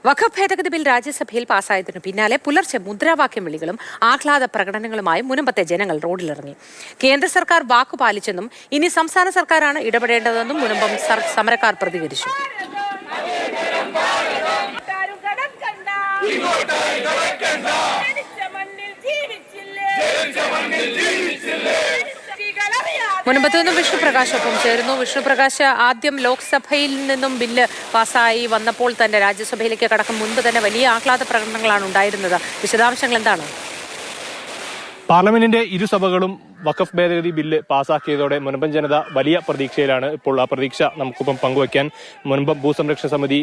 വഖഫ് ഭേദഗതി ബിൽ രാജ്യസഭയിൽ പാസ്സായതിനു പിന്നാലെ പുലർച്ചെ മുദ്രാവാക്യം വിളികളും ആഹ്ലാദ പ്രകടനങ്ങളുമായി മുനമ്പത്തെ ജനങ്ങൾ റോഡിലിറങ്ങി. കേന്ദ്ര സർക്കാർ വാക്കുപാലിച്ചെന്നും ഇനി സംസ്ഥാന സർക്കാരാണ് ഇടപെടേണ്ടതെന്നും മുനമ്പം സമരക്കാർ പ്രതികരിച്ചു. മുനമ്പത്ത് നിന്നും വിഷ്ണുപ്രകാശ് ഒപ്പം ചേരുന്നു. വിഷ്ണുപ്രകാശ്, ആദ്യം ലോക്സഭയിൽ നിന്നും ബില്ല് പാസ്സായി വന്നപ്പോൾ തന്നെ രാജ്യസഭയിലേക്ക് കടക്കും മുൻപ് തന്നെ വലിയ ആഹ്ലാദ പ്രകടനങ്ങളാണ് ഉണ്ടായിരുന്നത്. വിശദാംശങ്ങൾ എന്താണ്? പാർലമെന്റിന്റെ ഇരുസഭകളും വഖഫ് ഭേദഗതി ബില്ല് പാസാക്കിയതോടെ മുനമ്പം ജനത വലിയ പ്രതീക്ഷയിലാണ്. ഇപ്പോൾ ആ പ്രതീക്ഷ നമുക്കൊപ്പം പങ്കുവയ്ക്കാൻ മുനമ്പം ഭൂസംരക്ഷണ സമിതി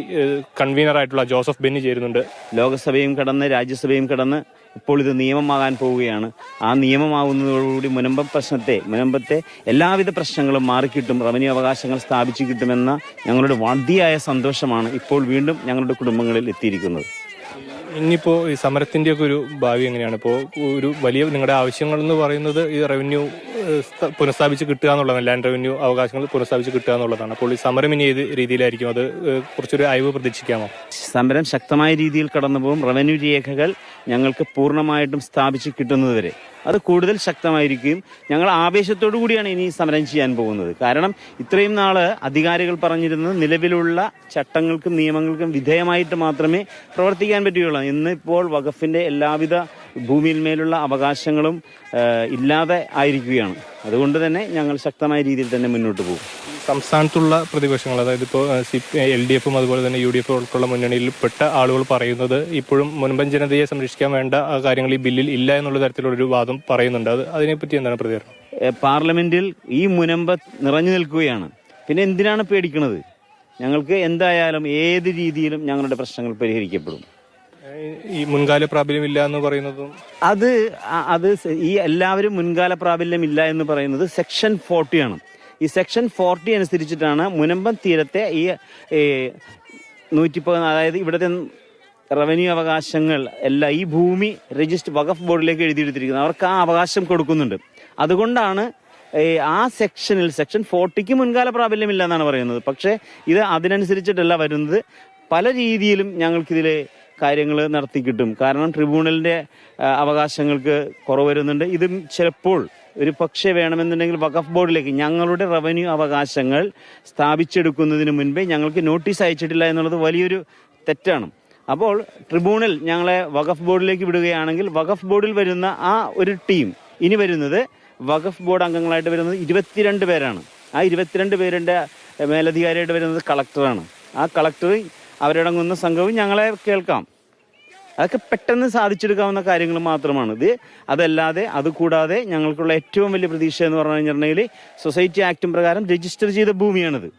കൺവീനറായിട്ടുള്ള ജോസഫ് ബെന്നി ചേരുന്നുണ്ട്. ലോകസഭയും കടന്ന് രാജ്യസഭയും കടന്ന് ഇപ്പോൾ ഇത് നിയമമാകാൻ പോവുകയാണ്. ആ നിയമമാകുന്നതോടുകൂടി മുനമ്പത്തെ എല്ലാവിധ പ്രശ്നങ്ങളും മാറിക്കിട്ടും, റവന്യൂ അവകാശങ്ങൾ സ്ഥാപിച്ചു കിട്ടുമെന്ന ഞങ്ങളുടെ വർദ്ധിയായ സന്തോഷമാണ് ഇപ്പോൾ വീണ്ടും ഞങ്ങളുടെ കുടുംബങ്ങളിൽ എത്തിയിരിക്കുന്നത്. ഇനിയിപ്പോൾ ഈ സമരത്തിന്റെ ഒക്കെ ഒരു ഭാവി എങ്ങനെയാണ്? ഇപ്പോൾ ഒരു വലിയ നിങ്ങളുടെ ആവശ്യങ്ങൾ എന്ന് പറയുന്നത് ഈ റവന്യൂ പുനഃസ്ഥാപിച്ച് കിട്ടുക എന്നുള്ളതാണ്, ലാൻഡ് റവന്യൂ അവകാശങ്ങൾ പുനഃസ്ഥാപിച്ച് കിട്ടുക എന്നുള്ളതാണ്. അപ്പോൾ ഈ സമരം ഇനി ഏത് രീതിയിലായിരിക്കും? അത് കുറച്ചൊരു അയവ് പ്രതീക്ഷിക്കാമോ? സമരം ശക്തമായ രീതിയിൽ കടന്നു പോകും. റവന്യൂ രേഖകൾ ഞങ്ങൾക്ക് പൂർണ്ണമായിട്ടും സ്ഥാപിച്ച് കിട്ടുന്നതുവരെ അത് കൂടുതൽ ശക്തമായിരിക്കും. ഞങ്ങൾ ആവേശത്തോടു കൂടിയാണ് ഇനി സമരം ചെയ്യാൻ പോകുന്നത്. കാരണം ഇത്രയും നാള് അധികാരികൾ പറഞ്ഞിരുന്നത് നിലവിലുള്ള ചട്ടങ്ങൾക്കും നിയമങ്ങൾക്കും വിധേയമായിട്ട് മാത്രമേ പ്രവർത്തിക്കാൻ പറ്റുകയുള്ളൂ. ഇന്നിപ്പോൾ വഖഫിന്റെ എല്ലാവിധ ഭൂമിയിന്മേലുള്ള അവകാശങ്ങളും ഇല്ലാതെ ആയിരിക്കുകയാണ്. അതുകൊണ്ട് തന്നെ ഞങ്ങൾ ശക്തമായ രീതിയിൽ തന്നെ മുന്നോട്ട് പോകും. സംസ്ഥാനത്തുള്ള പ്രതിപക്ഷങ്ങൾ, അതായത് ഇപ്പോൾ LDFും അതുപോലെ തന്നെ UDF ഉൾപ്പെടെ മുന്നണിയിൽ പെട്ട ആളുകൾ പറയുന്നത് ഇപ്പോഴും മുൻപൻ ജനതയെ സംരക്ഷിക്കാൻ വേണ്ട കാര്യങ്ങൾ ഈ ബില്ലിൽ ഇല്ല എന്നുള്ള തരത്തിലുള്ളൊരു വാദം പറയുന്നുണ്ട്. അതിനെപ്പറ്റി എന്താണ് പ്രതികരണം? പാർലമെന്റിൽ ഈ മുനമ്പ് നിറഞ്ഞു നിൽക്കുകയാണ്. പിന്നെ എന്തിനാണ് പേടിക്കുന്നത്? ഞങ്ങൾക്ക് എന്തായാലും ഏത് രീതിയിലും ഞങ്ങളുടെ പ്രശ്നങ്ങൾ പരിഹരിക്കപ്പെടും. ഈ മുൻകാല പ്രാബല്യം ഇല്ല എന്ന് പറയുന്നതും അത് ഈ എല്ലാവരും മുൻകാല പ്രാബല്യം ഇല്ല എന്ന് പറയുന്നത് സെക്ഷൻ 40 ആണ്. ഈ സെക്ഷൻ 40 അനുസരിച്ചിട്ടാണ് മുനമ്പം തീരത്തെ ഈ 114, അതായത് ഇവിടുത്തെ റവന്യൂ അവകാശങ്ങൾ എല്ലാം ഈ ഭൂമി വഖഫ് ബോർഡിലേക്ക് എഴുതിയെടുത്തിരിക്കുന്നത്. അവർക്ക് ആ അവകാശം കൊടുക്കുന്നുണ്ട്. അതുകൊണ്ടാണ് ആ സെക്ഷൻ 40ക്ക് മുൻകാല പ്രാബല്യമില്ല എന്നാണ് പറയുന്നത്. പക്ഷേ ഇത് അതിനനുസരിച്ചിട്ടല്ല വരുന്നത്. പല രീതിയിലും ഞങ്ങൾക്കിതിലെ കാര്യങ്ങൾ നടത്തി കിട്ടും. കാരണം ട്രിബ്യൂണലിന്റെ അവകാശങ്ങൾക്ക് കുറവ് വരുന്നുണ്ട്. ഇതും ചിലപ്പോൾ ഒരു പക്ഷേ വേണമെന്നുണ്ടെങ്കിൽ വഖഫ് ബോർഡിലേക്ക് ഞങ്ങളുടെ റവന്യൂ അവകാശങ്ങൾ സ്ഥാപിച്ചെടുക്കുന്നതിന് മുൻപേ ഞങ്ങൾക്ക് നോട്ടീസ് അയച്ചിട്ടില്ല എന്നുള്ളത് വലിയൊരു തെറ്റാണ്. അപ്പോൾ ട്രിബ്യൂണൽ ഞങ്ങളെ വഖഫ് ബോർഡിലേക്ക് വിടുകയാണെങ്കിൽ വഖഫ് ബോർഡിൽ വരുന്ന ആ ഒരു ടീം ഇനി വരുന്നത് വഖഫ് ബോർഡ് അംഗങ്ങളായിട്ട് വരുന്നത് 22 പേരാണ്. ആ 22 പേരുടെ മേലധികാരിയായിട്ട് വരുന്നത് കളക്ടറാണ്. ആ കളക്ടർ അവരടങ്ങുന്ന സംഘവും ഞങ്ങളെ കേൾക്കാം. അതൊക്കെ പെട്ടെന്ന് സാധിച്ചെടുക്കാവുന്ന കാര്യങ്ങൾ മാത്രമാണ് ഇത്. അതല്ലാതെ അതുകൂടാതെ ഞങ്ങൾക്കുള്ള ഏറ്റവും വലിയ പ്രതീക്ഷ എന്ന് പറഞ്ഞു കഴിഞ്ഞിട്ടുണ്ടെങ്കിൽ സൊസൈറ്റി ആക്ടും പ്രകാരം രജിസ്റ്റർ ചെയ്ത ഭൂമിയാണിത്.